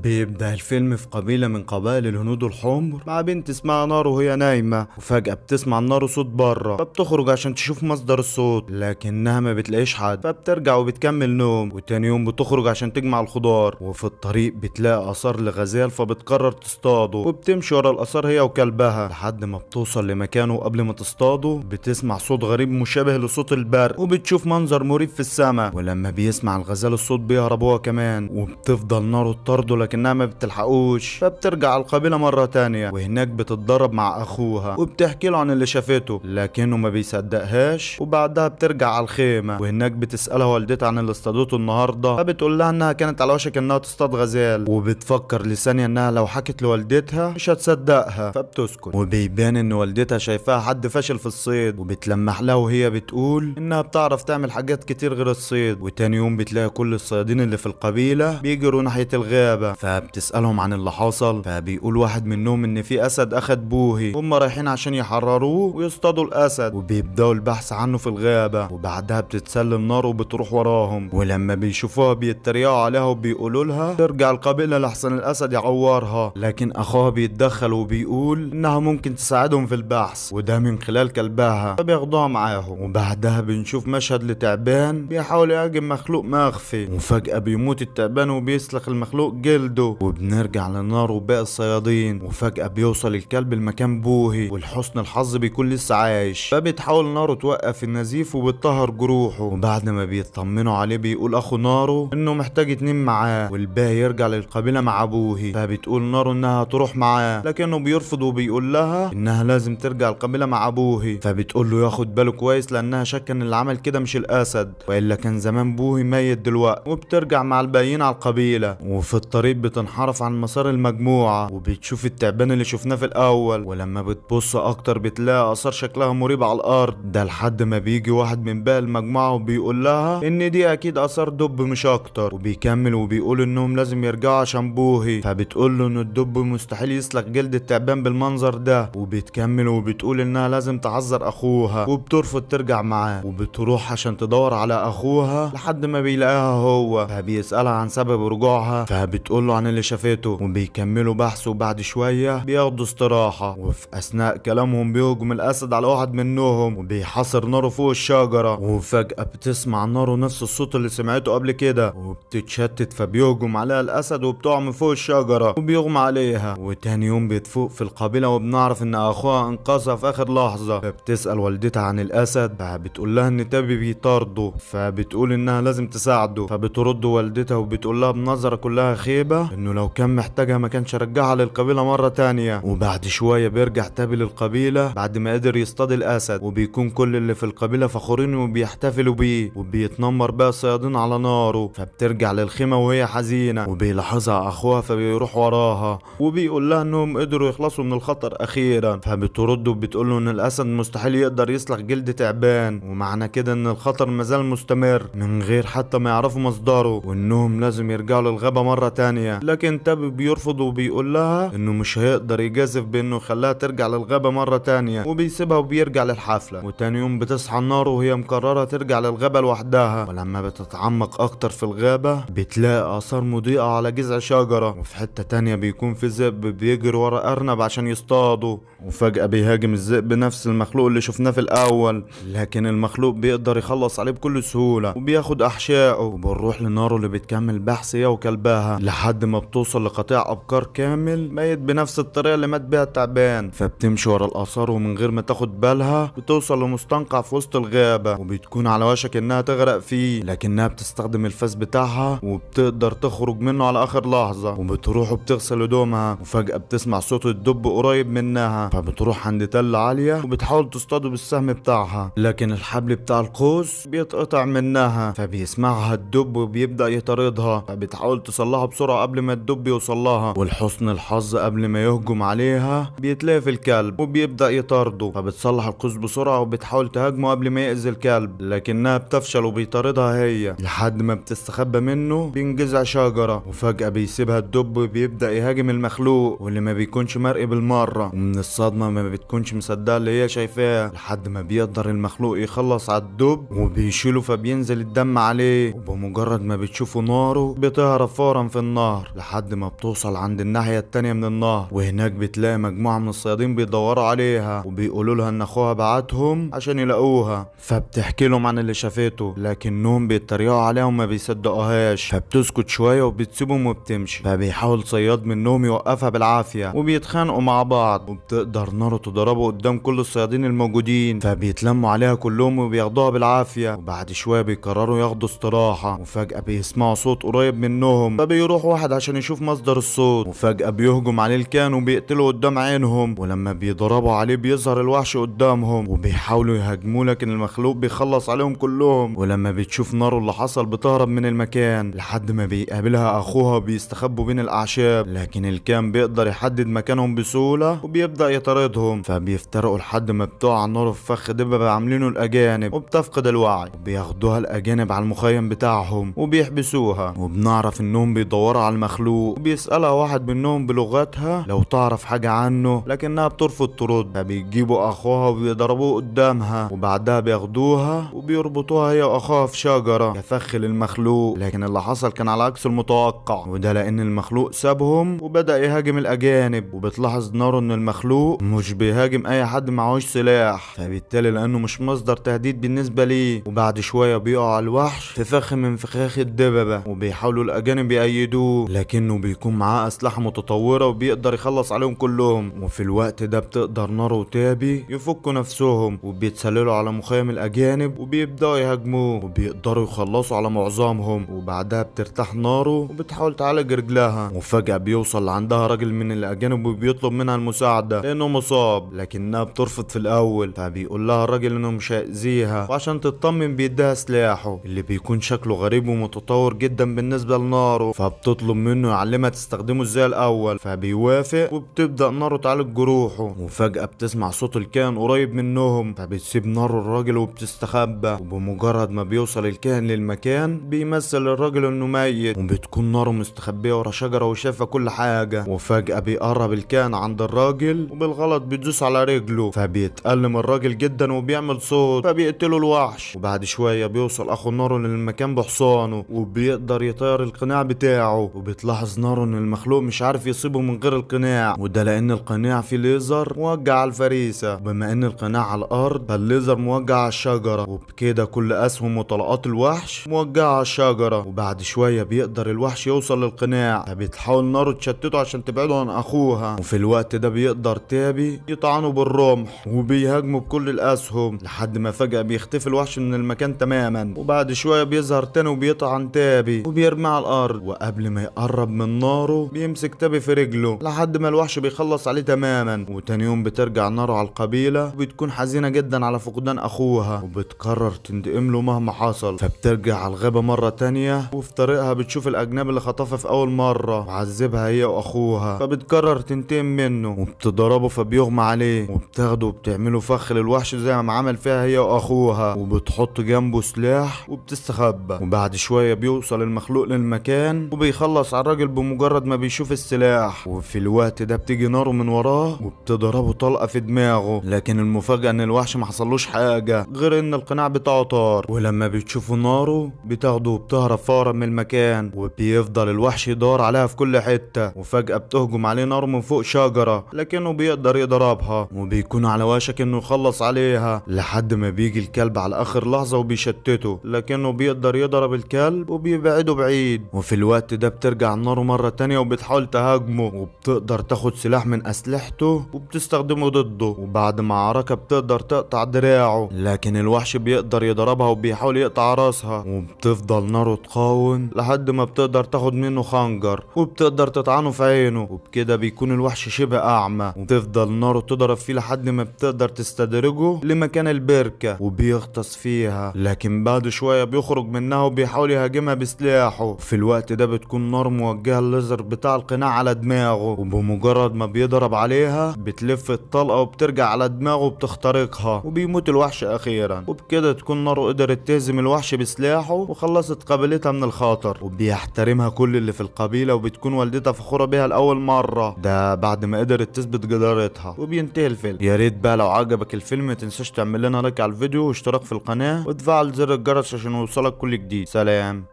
بيبدأ الفيلم في قبيلة من قبائل الهنود الحمر مع بنت اسمها نارو وهي نايمة، وفجأة بتسمع نارو صوت بره، فبتخرج عشان تشوف مصدر الصوت لكنها ما بتلاقيش حد، فبترجع وبتكمل نوم. وتاني يوم بتخرج عشان تجمع الخضار، وفي الطريق بتلاقي آثار لغزال فبتقرر تصطاده، وبتمشي ورا الآثار هي وكلبها لحد ما بتوصل لمكانه. قبل ما تصطاده بتسمع صوت غريب مشابه لصوت البرق، وبتشوف منظر مريب في السماء. ولما بيسمع الغزال الصوت بيهرب هو كمان، وبتفضل نارو تطارده لكنها ما بتلحقوش، فبترجع القبيلة مرة تانية وهناك بتتدرب مع اخوها، وبتحكي له عن اللي شافته لكنه ما بيصدقهاش. وبعدها بترجع على الخيمة وهناك بتسألها والدتها عن اللي اصطادته النهاردة، فبتقول لها انها كانت على وشك انها تصطاد غزال، وبتفكر لثانية انها لو حكت لوالدتها مش هتصدقها فبتسكت. وبيبان ان والدتها شايفاها حد فاشل في الصيد، وبتلمح لها وهي بتقول انها بتعرف تعمل حاجات كتير غير الصيد. وتاني يوم بتلاقي كل الصيادين اللي في القبيلة بيجروا ناحية الغابة، فبتسألهم عن اللي حصل، فبيقول واحد منهم ان في اسد اخد بوهي، هم رايحين عشان يحرروه ويصطادوا الاسد، وبيبداوا البحث عنه في الغابة. وبعدها بتتسلم نار وبتروح وراهم، ولما بيشوفوها بيتريقوا عليها وبيقولوا لها ترجع القبيلة لحسن الاسد يعورها. لكن اخوها بيتدخل وبيقول انها ممكن تساعدهم في البحث وده من خلال كلبها، فبياخدوها معاهم. وبعدها بنشوف مشهد لتعبان بيحاول يهاجم مخلوق مخفي، وفجأة بيموت التعبان وبيسلخ المخلوق جلده. وبنرجع للنار وباقي الصيادين، وفجأة بيوصل الكلب المكان بوهي، ولحسن الحظ بيكون لسه عايش، فبتحاول نارو توقف النزيف وبتطهر جروحه. وبعد ما بيطمنوا عليه بيقول اخو نارو انه محتاج اتنين معاه والباقي يرجع للقبيلة مع بوهي، فبتقول نارو انها تروح معاه لكنه بيرفض وبيقول لها انها لازم ترجع القبيلة مع بوهي، فبتقول له ياخد باله كويس لانها شاكه ان اللي عمل كده مش الاسد، والا كان زمان بوهي ميت دلوقتي. وبترجع مع الباقيين على القبيلة، وفي الطريق بتنحرف عن مسار المجموعة وبتشوف التعبان اللي شفناه في الاول، ولما بتبص اكتر بتلاقي اثار شكلها مريب على الارض، ده لحد ما بيجي واحد من باقي المجموعة وبيقول لها ان دي اكيد اثار دب مش اكتر، وبيكمل وبيقول انهم لازم يرجعوا عشان بوهي، فبتقول له ان الدب مستحيل يسلق جلد التعبان بالمنظر ده. وبتكمل وبتقول انها لازم تعذر اخوها، وبترفض ترجع معاه، وبتروح عشان تدور على اخوها لحد ما بيلاقيها هو، فبيسألها عن سبب رجوعها، فبتقول له عن اللي شافته. وبيكملوا بحث، وبعد شوية بياخدوا استراحة، وفي اثناء كلامهم بيهجم الاسد على واحد منهم وبيحاصر نارو فوق الشجرة. وفجأة بتسمع نارو نفس الصوت اللي سمعته قبل كده وبتتشتت، فبيهجم عليها الاسد وبتقع من فوق الشجرة وبيغمى عليها. وتاني يوم بتفوق في القبيلة وبنعرف ان اخوها انقذها في اخر لحظة، فبتسأل والدتها عن الاسد، فبتقول لها ان تابي بيطارده، فبتقول انها لازم تساعده، فبترد والدتها وبتقول لها بنظرة كلها خيبة انه لو كان محتاجها ما كانش رجعها للقبيلة مرة تانية. وبعد شوية بيرجع تابي للقبيلة بعد ما قدر يصطاد الاسد، وبيكون كل اللي في القبيلة فخورين وبيحتفلوا بيه، وبيتنمر بقى الصيادين على ناره. فبترجع للخيمة وهي حزينة، وبيلاحظها اخوها فبيروح وراها وبيقول لها انهم قدروا يخلصوا من الخطر اخيرا، فبترد وبتقول له ان الاسد مستحيل يقدر يسلخ جلد تعبان، ومعنى كده ان الخطر مازال مستمر من غير حتى ما يعرفوا مصدره، وانهم لازم يرجعوا للغابة مرة تانية. لكن تابي بيرفض وبيقول لها انه مش هيقدر يجازف بانه يخليها ترجع للغابة مرة تانية، وبيسيبها وبيرجع للحفلة. وتاني يوم بتصحى النار وهي مقررة ترجع للغابة لوحدها، ولما بتتعمق اكتر في الغابة بتلاقي اثار مضيئة على جذع شجرة، وفي حتة تانية بيكون في ذئب بيجري ورا ارنب عشان يصطاده، وفجأة بيهاجم الذئب نفس المخلوق اللي شفناه في الاول، لكن المخلوق بيقدر يخلص عليه بكل سهولة وبياخد احشائه. وبنروح لنارو اللي بتكمل بحث هي وكلبها لحد ما بتوصل لقطيع ابقار كامل ميت بنفس الطريقة اللي مات بيها التعبان، فبتمشي ورا الاثار ومن غير ما تاخد بالها بتوصل لمستنقع في وسط الغابة، وبتكون على وشك انها تغرق فيه، لكنها بتستخدم الفاس بتاعها وبتقدر تخرج منه على اخر لحظة، وبتروح وبتغسل هدومها. وفجأة بتسمع صوت الدب قريب منها، فبتروح عند تلة عالية وبتحاول تصطاده بالسهم بتاعها، لكن الحبل بتاع القوس بيتقطع منها، فبيسمعها الدب وبيبدأ يطاردها، فبتحاول تصلحه بسرعة قبل ما الدب يوصلها. ولحسن الحظ قبل ما يهجم عليها بيتلاقي في الكلب وبيبدأ يطارده، فبتصلح القوس بسرعة وبتحاول تهاجمه قبل ما يأذي الكلب، لكنها بتفشل وبيطاردها هي لحد ما بتستخبى منه بين جذع شجرة. وفجأة بيسيبها الدب وبيبدأ يهاجم المخلوق واللي ما بيكونش مرئي بالمرة، ومن الصدمة ما بتكونش مصدقة اللي هي شايفاه لحد ما بيقدر المخلوق يخلص على الدب وبيشيله، فبينزل الدم عليه، وبمجرد ما بتشوفه ناره بتهرب فورا في النهر. النهر لحد ما بتوصل عند الناحية التانية من النهر، وهناك بتلاقي مجموعة من الصيادين بيدوروا عليها وبيقولوا لها ان اخوها بعتهم عشان يلاقوها. فبتحكي لهم عن اللي شافته، لكنهم بيتريقوا عليها وما بيصدقوهاش، فبتسكت شوية وبتسيبهم وبتمشي. فبيحاول صياد منهم يوقفها بالعافية وبيتخانقوا مع بعض، وبتقدر نارو تضربه قدام كل الصيادين الموجودين، فبيتلموا عليها كلهم وبياخدوها بالعافية. وبعد شوية بيقرروا ياخدوا استراحة، وفجأة بيسمعوا صوت قريب منهم، فبيروح واحد عشان يشوف مصدر الصوت، وفجأة بيهجم عليه الكان وبيقتله قدام عينهم. ولما بيضربوا عليه بيظهر الوحش قدامهم وبيحاولوا يهاجموه، لكن المخلوق بيخلص عليهم كلهم. ولما بتشوف نارو اللي حصل بتهرب من المكان لحد ما بيقابلها اخوها وبيستخبوا بين الاعشاب، لكن الكان بيقدر يحدد مكانهم بسهولة وبيبدأ يطاردهم. فبيفترقوا لحد ما بتقع نارو في فخ دببة عاملينه الاجانب وبتفقد الوعي، وبياخدوها الاجانب على المخيم بتاعهم وبيحبسوها. وبنعرف انهم بيدوروا على المخلوق، وبيسألها واحد منهم بلغتها لو تعرف حاجة عنه، لكنها بترفض ترد. فبيجيبوا اخوها وبيضربوه قدامها، وبعدها بياخدوها وبيربطوها هي واخوها في شجرة كفخ للمخلوق. لكن اللي حصل كان على عكس المتوقع، وده لان المخلوق سابهم وبدأ يهاجم الاجانب. وبتلاحظ نارو ان المخلوق مش بيهاجم اي حد معهوش سلاح، فبالتالي لانه مش مصدر تهديد بالنسبة ليه. وبعد شوية بيقع الوحش في فخ من فخاخ الدببة، وبيحاولوا الاجانب يأيدوه، لكنه بيكون معاه اسلحة متطورة وبيقدر يخلص عليهم كلهم. وفي الوقت ده بتقدر نارو وتابي يفكوا نفسهم وبيتسللوا على مخيم الاجانب وبيبدأوا يهاجموه، وبيقدروا يخلصوا على معظمهم. وبعدها بترتاح نارو وبتحاول تعالج رجلها، وفجأة بيوصل عندها راجل من الاجانب وبيطلب منها المساعدة لانه مصاب، لكنها بترفض في الاول. فبيقول لها الراجل انه مش هيأذيها، وعشان تطمن بيديها سلاحه اللي بيكون شكله غريب ومتطور جدا بالنسبة لنارو. فبتطلب منه يعلمها تستخدمه ازاي الاول، فبيوافق وبتبدأ نارو تعالج جروحه. وفجأة بتسمع صوت الكائن قريب منهم، فبتسيب نارو الراجل وبتستخبى. وبمجرد ما بيوصل الكائن للمكان بيمثل الراجل انه ميت، وبتكون نارو مستخبية ورا شجرة وشايفة كل حاجة. وفجأة بيقرب الكائن عند الراجل وبالغلط بتدوس على رجله، فبيتألم الراجل جدا وبيعمل صوت، فبيقتله الوحش. وبعد شوية بيوصل اخو نارو للمكان بحصانه وبيقدر يطير القناع بتاعه. وبتلاحظ نارو ان المخلوق مش عارف يصيبه من غير القناع، وده لان القناع فيه ليزر موجه على الفريسة، وبما ان القناع على الارض فالليزر موجه على الشجرة، وبكده كل اسهم وطلقات الوحش موجهة على الشجرة. وبعد شوية بيقدر الوحش يوصل للقناع، فبتحاول نارو تشتته عشان تبعده عن اخوها. وفي الوقت ده بيقدر تابي يطعنه بالرمح وبيهاجمه بكل الاسهم لحد ما فجأة بيختفي الوحش من المكان تماما. وبعد شوية بيظهر تاني وبيطعن تابي وبيرميه على الارض، وقبل ما يقرب من نارو بيمسك تابي في رجله لحد ما الوحش بيخلص عليه تماما. وتاني يوم بترجع نارو على القبيلة وبتكون حزينة جدا على فقدان اخوها، وبتقرر تنتقم له مهما حصل. فبترجع على الغابة مرة تانية، وفي طريقها بتشوف الاجنبي اللي خطفها في اول مرة وعذبها هي واخوها، فبتقرر تنتقم منه وبتضربه فبيغمى عليه، وبتاخده وبتعمله فخ للوحش زي ما عمل فيها هي واخوها، وبتحط جنبه سلاح وبتستخبى. وبعد شوية بيوصل المخلوق للمكان وبيخلص على الراجل بمجرد ما بيشوف السلاح. وفي الوقت ده بتيجي نارو من وراه وبتضربه طلقة في دماغه، لكن المفاجأة ان الوحش ما حصلوش حاجة غير ان القناع بتاعه طار. ولما بتشوفه نارو بتاخده وبتهرب فورا من المكان، وبيفضل الوحش يدور عليها في كل حتة. وفجأة بتهجم عليه نارو من فوق شجرة، لكنه بيقدر يضربها وبيكون على وشك انه يخلص عليها لحد ما بيجي الكلب على اخر لحظة وبيشتته، لكنه بيقدر يضرب الكلب وبيبعده بعيد. وفي الوقت ده بترجع نارو مرة تانية وبتحاول تهاجمه، وبتقدر تاخد سلاح من اسلحته وبتستخدمه ضده. وبعد معركة بتقدر تقطع دراعه، لكن الوحش بيقدر يضربها وبيحاول يقطع راسها. وبتفضل نارو تقاوم لحد ما بتقدر تاخد منه خنجر وبتقدر تطعنه في عينه، وبكده بيكون الوحش شبه اعمى. وبتفضل نارو تضرب فيه لحد ما بتقدر تستدرجه لمكان البركة وبيغطس فيها، لكن بعد شوية بيخرج منها وبيحاول يهاجمها بسلاحه. في الوقت ده بتكون نار موجهة الليزر بتاع القناع على دماغه، وبمجرد ما بيضرب عليها بتلف الطلقة وبترجع على دماغه وبتخترقها وبيموت الوحش اخيرا. وبكده تكون نارو قدرت تهزم الوحش بسلاحه وخلصت قبيلتها من الخطر، وبيحترمها كل اللي في القبيلة، وبتكون والدتها فخورة بيها لأول مرة، ده بعد ما قدرت تثبت جدارتها. وبينتهي الفيلم. يا ريت بقى لو عجبك الفيلم ما تنساش تعمل لنا لايك على الفيديو واشتراك في القناة وتفعل زر الجرس عشان يوصلك كل جديد. سلام.